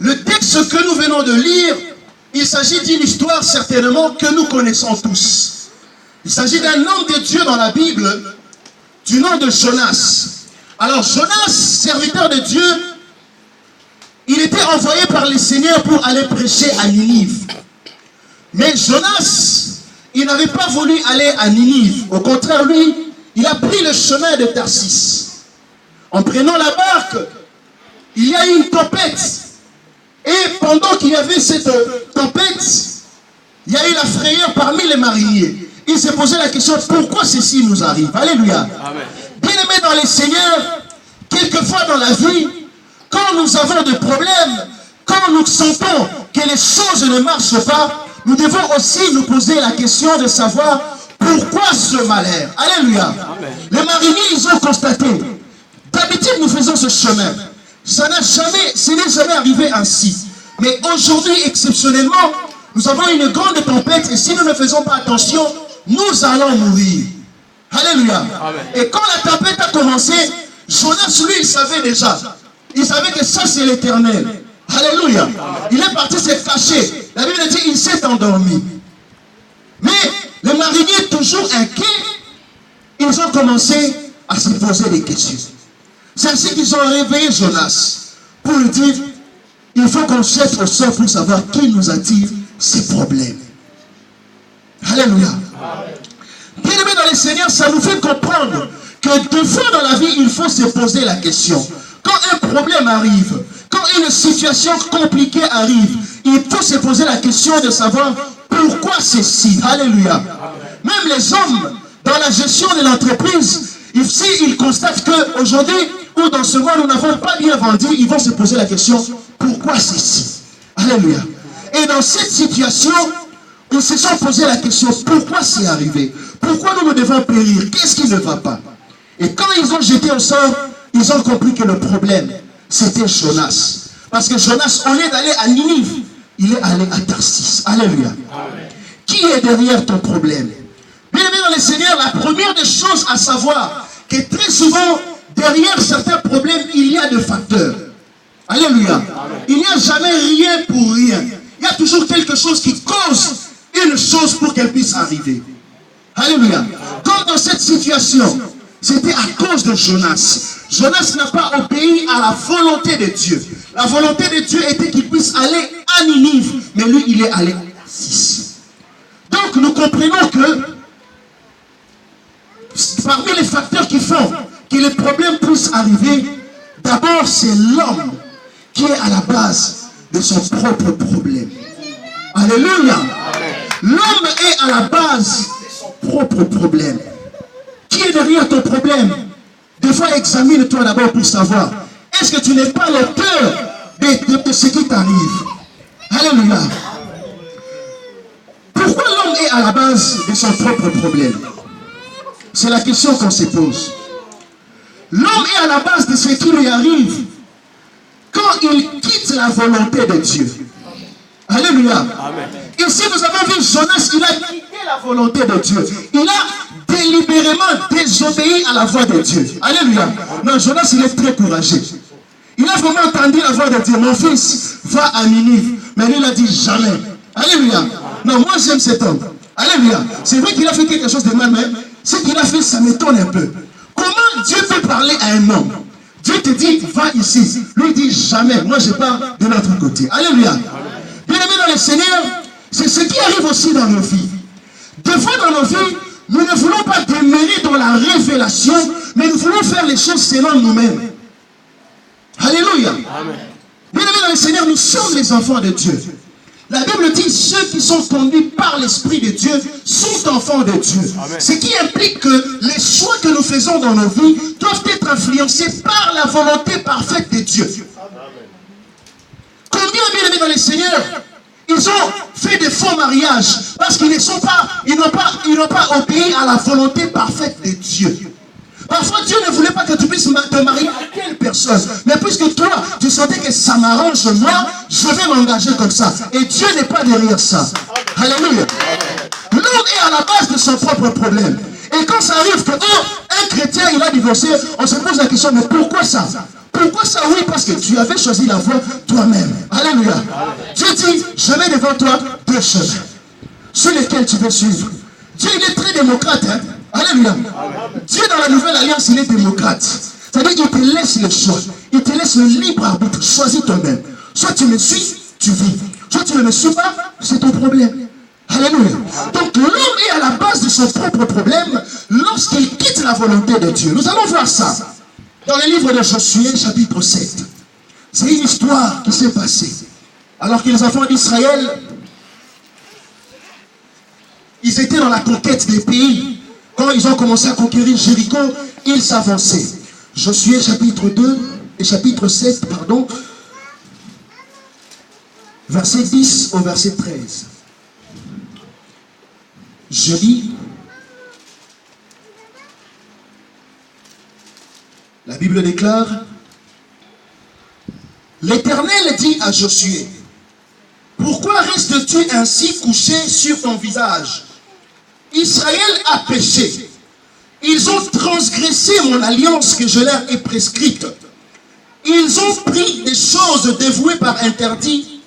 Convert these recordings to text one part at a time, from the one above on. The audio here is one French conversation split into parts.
Le texte que nous venons de lire, il s'agit d'une histoire certainement que nous connaissons tous. Il s'agit d'un homme de Dieu dans la Bible, du nom de Jonas. Alors Jonas, serviteur de Dieu, il était envoyé par le Seigneur pour aller prêcher à Ninive. Mais Jonas, il n'avait pas voulu aller à Ninive. Au contraire, lui, il a pris le chemin de Tarsis. En prenant la barque, il y a eu une tempête. Et pendant qu'il y avait cette tempête, il y a eu la frayeur parmi les mariniers. Il s'est posé la question, pourquoi ceci nous arrive? Alléluia. Bien-aimés dans les seigneurs, quelquefois dans la vie, quand nous avons des problèmes, quand nous sentons que les choses ne marchent pas, nous devons aussi nous poser la question de savoir pourquoi ce malheur. Alléluia. Amen. Les mariniers, ils ont constaté. D'habitude, nous faisons ce chemin. Ce n'est jamais arrivé ainsi. Mais aujourd'hui, exceptionnellement, nous avons une grande tempête et si nous ne faisons pas attention, nous allons mourir. Alléluia. Amen. Et quand la tempête a commencé, Jonas, lui, il savait déjà. Il savait que ça, c'est l'éternel. Alléluia. Amen. Il est parti se cacher. La Bible dit il s'est endormi. Mais les mariniers, toujours inquiets, ils ont commencé à se poser des questions. C'est ainsi qu'ils ont réveillé Jonas pour lui dire il faut qu'on cherche au sort pour savoir qui nous attire ces problèmes. Alléluia. Bien-aimés dans les seigneurs, ça nous fait comprendre que deux fois dans la vie, il faut se poser la question. Quand un problème arrive, quand une situation compliquée arrive, il faut se poser la question de savoir pourquoi ceci. Alléluia. Même les hommes, dans la gestion de l'entreprise, ici, ils constatent qu'aujourd'hui, ou dans ce mois, nous n'avons pas bien vendu, ils vont se poser la question, pourquoi ceci? Alléluia. Et dans cette situation, ils se sont posé la question, pourquoi c'est arrivé? Pourquoi nous devons périr? Qu'est-ce qui ne va pas? Et quand ils ont jeté au sort, ils ont compris que le problème, c'était Jonas. Parce que Jonas, au lieu d'aller à Ninive, il est allé à Tarsis. Alléluia. Amen. Qui est derrière ton problème? Bien aimé dans les seigneurs, la première des choses à savoir, que très souvent, derrière certains problèmes, il y a des facteurs. Alléluia. Amen. Il n'y a jamais rien pour rien. Il y a toujours quelque chose qui cause une chose pour qu'elle puisse arriver. Alléluia. Comme dans cette situation, c'était à cause de Jonas. Jonas n'a pas obéi à la volonté de Dieu. La volonté de Dieu était qu'il puisse aller à Ninive, mais lui, il est allé à Tarsis. Donc, nous comprenons que parmi les facteurs qui font que les problèmes puissent arriver, d'abord, c'est l'homme qui est à la base de son propre problème. Alléluia. L'homme est à la base de son propre problème. Qui est derrière ton problème? Des fois, examine-toi d'abord pour savoir, est-ce que tu n'es pas l'auteur de ce qui t'arrive? Alléluia. Pourquoi l'homme est à la base de son propre problème? C'est la question qu'on se pose. L'homme est à la base de ce qui lui arrive quand il quitte la volonté de Dieu. Alléluia. Amen. Ici, nous avons vu Jonas, il a quitté la volonté de Dieu. Il a délibérément désobéi à la voix de Dieu. Alléluia. Non, Jonas, il est très courageux. Il a vraiment entendu la voix de Dieu. Mon fils, va à Ninive. Mais lui, il a dit jamais. Alléluia. Non, moi, j'aime cet homme. Alléluia. C'est vrai qu'il a fait quelque chose de mal, mais ce qu'il a fait, ça m'étonne un peu. Comment Dieu peut parler à un homme? Dieu te dit, va ici. Lui, il dit jamais. Moi, je pars de l'autre côté. Alléluia. Bien-aimés dans le Seigneur, c'est ce qui arrive aussi dans nos vies. Des fois dans nos vies, nous ne voulons pas demeurer dans la révélation, mais nous voulons faire les choses selon nous-mêmes. Alléluia. Bien-aimés dans le Seigneur, nous sommes les enfants de Dieu. La Bible dit ceux qui sont conduits par l'Esprit de Dieu sont enfants de Dieu. Amen. Ce qui implique que les choix que nous faisons dans nos vies doivent être influencés par la volonté parfaite de Dieu. Amen. Combien, bien aimés dans le Seigneur, ils ont fait des faux mariages parce qu'ils n'ont pas obéi à la volonté parfaite de Dieu. Parfois, Dieu ne voulait pas que tu puisses te marier à quelle personne. Mais puisque toi, tu sentais que ça m'arrange, moi, je vais m'engager comme ça. Et Dieu n'est pas derrière ça. Alléluia. L'homme est à la base de son propre problème. Et quand ça arrive que un chrétien il a divorcé, on se pose la question, mais pourquoi ça? Pourquoi ça? Oui, parce que tu avais choisi la voie toi-même. Alléluia. Dieu dit, je mets devant toi deux chemins sur lesquels tu veux suivre. Dieu il est très démocrate. Hein? Alléluia. Dieu dans la nouvelle alliance il est démocrate. C'est-à-dire qu'il te laisse le choix. Il te laisse le libre arbitre. Choisis toi-même. Soit tu me suis, tu vis. Soit tu ne me suis pas, c'est ton problème. Alléluia. Donc l'homme est à la base de son propre problème lorsqu'il quitte la volonté de Dieu. Nous allons voir ça dans le livre de Josué, chapitre 7. C'est une histoire qui s'est passée. Alors que les enfants d'Israël, ils étaient dans la conquête des pays. Quand ils ont commencé à conquérir Jéricho, ils s'avançaient. Josué chapitre 2 et chapitre 7, pardon, verset 10 au verset 13. Je lis. La Bible déclare, l'Éternel dit à Josué, pourquoi restes-tu ainsi couché sur ton visage? Israël a péché. Ils ont transgressé mon alliance que je leur ai prescrite. Ils ont pris des choses dévouées par interdit.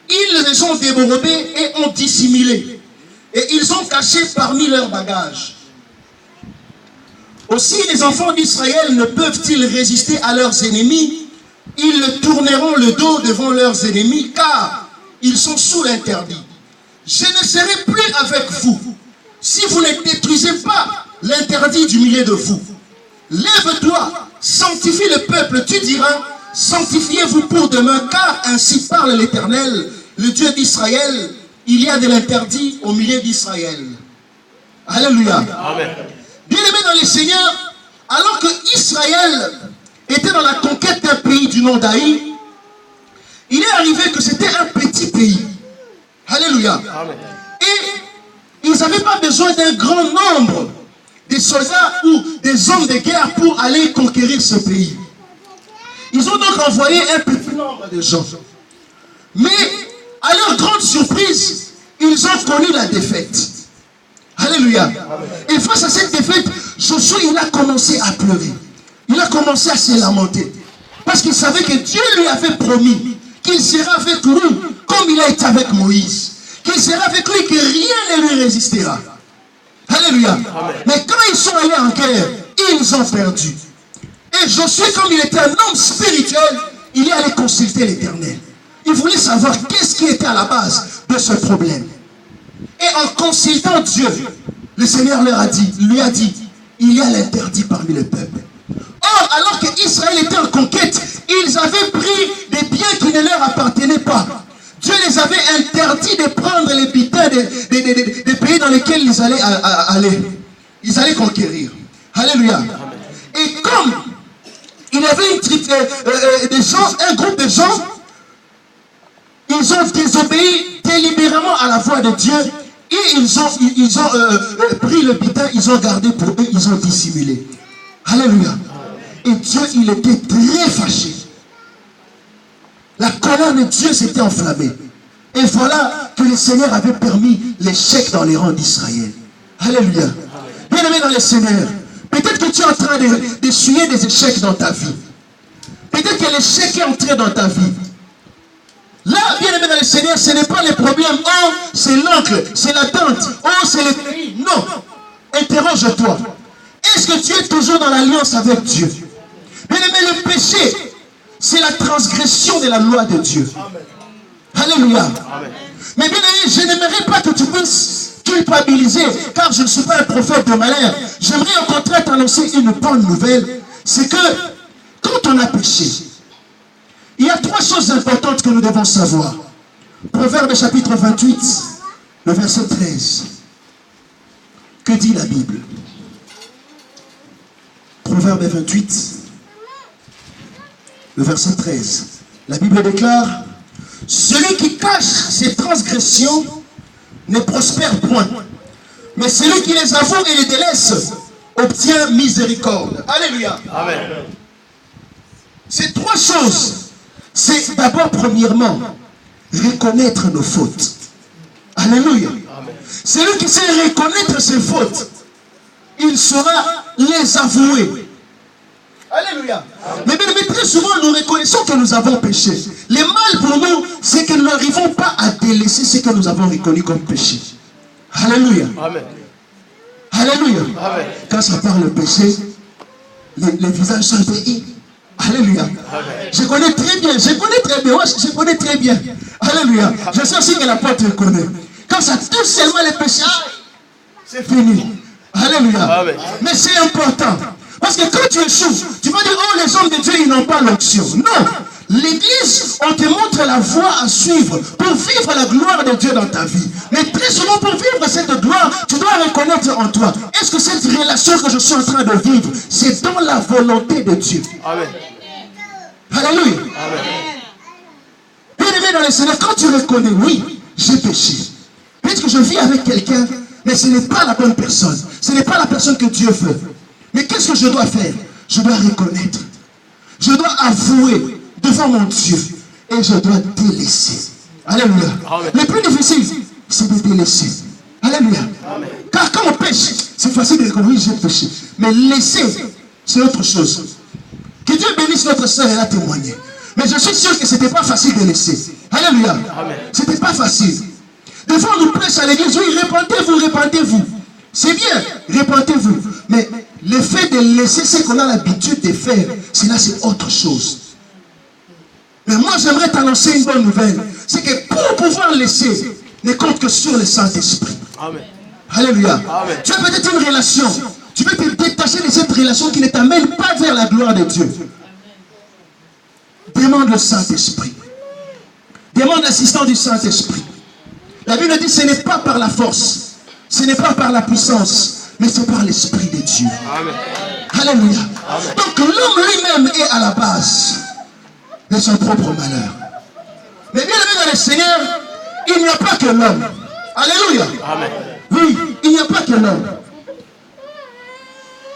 Ils les ont dérobées et ont dissimulé. Et ils ont caché parmi leurs bagages. Aussi les enfants d'Israël ne peuvent-ils résister à leurs ennemis? Ils tourneront le dos devant leurs ennemis car ils sont sous l'interdit. Je ne serai plus avec vous si vous ne détruisez pas l'interdit du milieu de vous. Lève-toi, sanctifie le peuple, tu diras, sanctifiez-vous pour demain, car ainsi parle l'Éternel, le Dieu d'Israël, il y a de l'interdit au milieu d'Israël. Alléluia. Amen. Bien-aimés dans les Seigneurs, alors que Israël était dans la conquête d'un pays du nom d'Aï, il est arrivé que c'était un petit pays. Alléluia. Amen. Et ils n'avaient pas besoin d'un grand nombre de soldats ou des hommes de guerre pour aller conquérir ce pays. Ils ont donc envoyé un petit nombre de gens. Mais à leur grande surprise, ils ont connu la défaite. Alléluia. Et face à cette défaite, Josué il a commencé à pleurer. Il a commencé à se lamenter. Parce qu'il savait que Dieu lui avait promis qu'il sera avec lui comme il a été avec Moïse. Qu'il sera avec lui, que rien ne lui résistera. Alléluia. Amen. Mais quand ils sont allés en guerre, ils ont perdu. Et Josué, comme il était un homme spirituel, il est allé consulter l'Éternel. Il voulait savoir qu'est-ce qui était à la base de ce problème. Et en consultant Dieu, le Seigneur lui a dit, il y a l'interdit parmi le peuple. Or, alors qu'Israël était en conquête, ils avaient pris des biens qui ne leur appartenaient pas. Dieu les avait interdit de prendre les butins des pays dans lesquels ils allaient aller. Ils allaient conquérir. Alléluia. Et comme il y avait un groupe de gens, ils ont désobéi délibérément à la voix de Dieu et ils ont pris le butin, ils ont gardé pour eux, ils ont dissimulé. Alléluia. Et Dieu, il était très fâché. La colère de Dieu s'était enflammée. Et voilà que le Seigneur avait permis l'échec dans les rangs d'Israël. Alléluia. Bien-aimé dans le Seigneur, peut-être que tu es en train d'essuyer des échecs dans ta vie. Peut-être que l'échec est entré dans ta vie. Là, bien-aimé dans le Seigneur, ce n'est pas les problèmes. Oh, c'est l'oncle, c'est la tante. Oh, c'est le pays. Non. Interroge-toi. Est-ce que tu es toujours dans l'alliance avec Dieu? Bien-aimé, le péché, c'est la transgression de la loi de Dieu. Amen. Alléluia. Amen. Mais bien aimé, je n'aimerais pas que tu puisses culpabiliser, car je ne suis pas un prophète de malheur. J'aimerais au contraire t'annoncer une bonne nouvelle. C'est que quand on a péché, il y a trois choses importantes que nous devons savoir. Proverbe chapitre 28, le verset 13. Que dit la Bible? Proverbe 28, le verset 13. La Bible déclare, celui qui cache ses transgressions ne prospère point, mais celui qui les avoue et les délaisse obtient miséricorde. Alléluia. Amen. Ces trois choses, c'est d'abord premièrement reconnaître nos fautes. Alléluia. Amen. Celui qui sait reconnaître ses fautes, il saura les avouer. Alléluia. Mais bien, très souvent, nous reconnaissons que nous avons péché. Le mal pour nous, c'est que nous n'arrivons pas à délaisser ce que nous avons reconnu comme péché. Alléluia. Amen. Alléluia. Amen. Quand ça parle de péché, les visages sont pays. Alléluia. Amen. Je connais très bien. Ouais, je connais très bien. Alléluia. Amen. Je sais aussi que l'apôtre connaît. Quand ça touche seulement les péchés, c'est fini. Alléluia. Amen. Mais c'est important. Parce que quand tu échoues, tu vas dire, oh, les hommes de Dieu, ils n'ont pas l'onction. Non. L'église, on te montre la voie à suivre pour vivre la gloire de Dieu dans ta vie. Mais très souvent, pour vivre cette gloire, tu dois reconnaître en toi, est-ce que cette relation que je suis en train de vivre, c'est dans la volonté de Dieu? Amen. Alléluia. Amen. Bien aimé dans le Seigneur, quand tu reconnais, oui, j'ai péché. Peut-être que je vis avec quelqu'un, mais ce n'est pas la bonne personne. Ce n'est pas la personne que Dieu veut. Mais qu'est-ce que je dois faire? Je dois reconnaître. Je dois avouer devant mon Dieu. Et je dois délaisser. Alléluia. Amen. Le plus difficile, c'est de délaisser. Alléluia. Amen. Car quand on pêche, c'est facile de reconnaître, j'ai péché. Mais laisser, c'est autre chose. Que Dieu bénisse notre sœur, elle a témoigné. Mais je suis sûr que ce n'était pas facile de laisser. Alléluia. Ce n'était pas facile. Des fois, on nous prêche à l'église, oui, répentez-vous, répentez-vous. C'est bien, répentez-vous. Mais le fait de laisser ce qu'on a l'habitude de faire, cela c'est autre chose. Mais moi, j'aimerais t'annoncer une bonne nouvelle. C'est que pour pouvoir laisser, ne compte que sur le Saint-Esprit. Amen. Alléluia. Amen. Tu as peut-être une relation. Tu veux te détacher de cette relation qui ne t'amène pas vers la gloire de Dieu. Demande le Saint-Esprit. Demande l'assistance du Saint-Esprit. La Bible dit que ce n'est pas par la force. Ce n'est pas par la puissance, mais c'est par l'Esprit de Dieu. Amen. Alléluia. Amen. Donc l'homme lui-même est à la base de son propre malheur. Mais bien aimé dans le Seigneur, il n'y a pas que l'homme. Alléluia. Amen. Oui, il n'y a pas que l'homme.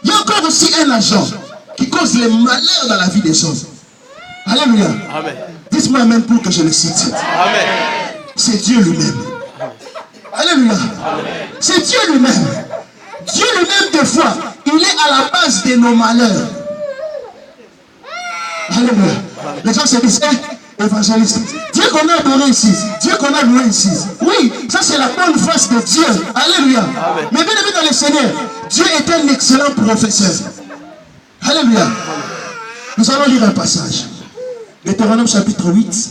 Il y a encore aussi un agent qui cause les malheurs dans la vie des hommes. Alléluia. Amen. Dites-moi même pour que je le cite. Amen. C'est Dieu lui-même. Alléluia. C'est Dieu lui-même. Dieu lui-même, des fois, il est à la base de nos malheurs. Alléluia. Les gens se disent, évangéliste, Dieu qu'on a adoré ici, Dieu qu'on a loué ici. Oui, ça c'est la bonne face de Dieu. Alléluia. Amen. Mais bien aimé dans le Seigneur, Dieu est un excellent professeur. Alléluia. Nous allons lire un passage. Deutéronome chapitre 8,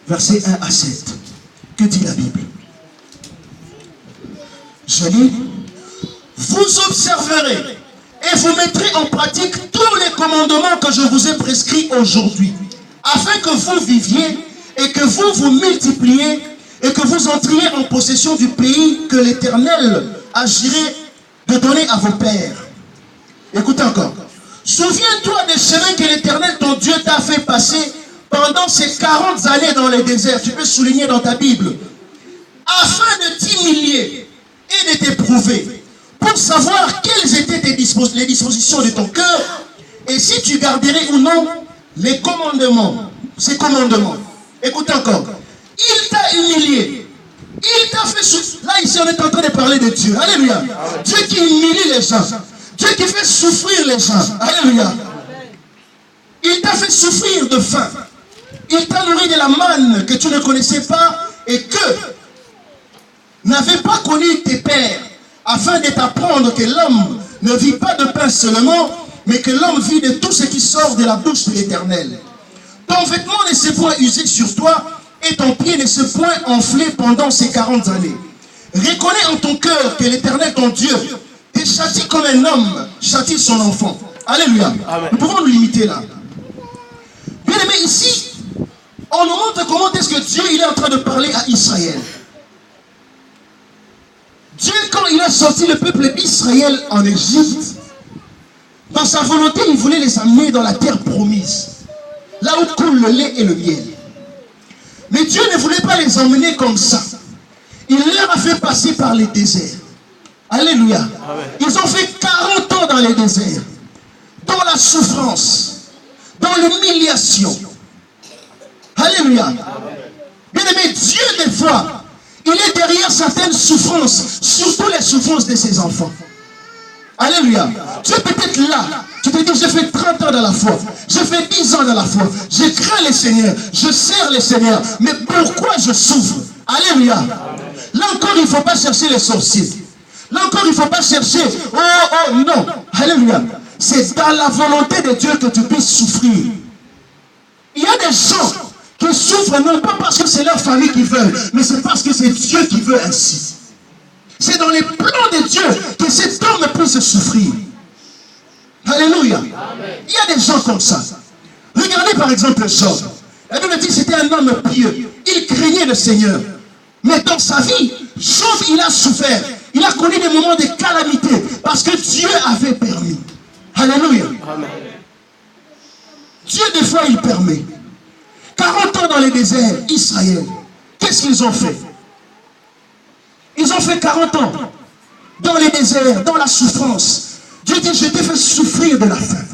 versets 1 à 7. Que dit la Bible? Je lis, vous observerez et vous mettrez en pratique tous les commandements que je vous ai prescrits aujourd'hui, afin que vous viviez et que vous vous multipliez et que vous entriez en possession du pays que l'Éternel a juré de donner à vos pères. Écoutez encore. Souviens-toi des chemins que l'Éternel, ton Dieu, t'a fait passer pendant ces 40 années dans le désert. Tu peux souligner dans ta Bible. Afin de t'humilier et de t'éprouver, pour savoir quelles étaient les dispositions de ton cœur, et si tu garderais ou non les commandements, ces commandements. Écoute encore. Il t'a humilié. Il t'a fait souffrir. Là, ici, on est en train de parler de Dieu. Alléluia. Dieu qui humilie les gens. Dieu qui fait souffrir les gens. Alléluia. Il t'a fait souffrir de faim. Il t'a nourri de la manne que tu ne connaissais pas et que n'avaient pas connu tes pères, afin de t'apprendre que l'homme ne vit pas de pain seulement, mais que l'homme vit de tout ce qui sort de la bouche de l'Éternel. Ton vêtement ne s'est point usé sur toi, et ton pied ne s'est point enflé pendant ces 40 années. Reconnais en ton cœur que l'Éternel, ton Dieu, te châtie comme un homme châtie son enfant. Alléluia. Amen. Nous pouvons nous limiter là. Bien aimé, ici, on nous montre comment est-ce que Dieu il est en train de parler à Israël. Dieu, quand il a sorti le peuple d'Israël en Égypte, dans sa volonté, il voulait les amener dans la terre promise, là où coule le lait et le miel. Mais Dieu ne voulait pas les emmener comme ça. Il leur a fait passer par les déserts. Alléluia. Amen. Ils ont fait 40 ans dans les déserts, dans la souffrance, dans l'humiliation. Alléluia. Amen. Bien aimé, Dieu des fois, il est derrière certaines souffrances, surtout les souffrances de ses enfants. Alléluia. Tu es peut-être là. Tu te dis, j'ai fait 30 ans dans la foi. J'ai fait 10 ans dans la foi. Je crains le Seigneur. Je sers le Seigneur. Mais pourquoi je souffre? Alléluia. Là encore, il ne faut pas chercher les sorciers. Là encore, il ne faut pas chercher. Oh, non. Alléluia. C'est dans la volonté de Dieu que tu puisses souffrir. Il y a des gens qui souffrent non pas parce que c'est leur famille qui veut, mais c'est parce que c'est Dieu qui veut ainsi. C'est dans les plans de Dieu que cet homme puisse souffrir. Alléluia. Il y a des gens comme ça. Regardez par exemple Job. La Bible dit que c'était un homme pieux. Il craignait le Seigneur. Mais dans sa vie, Job, il a souffert. Il a connu des moments de calamité parce que Dieu avait permis. Alléluia. Amen. Dieu, des fois, il permet. 40 ans dans le désert, Israël, qu'est-ce qu'ils ont fait? Ils ont fait 40 ans dans les déserts, dans la souffrance. Dieu dit, je t'ai fait souffrir de la faim.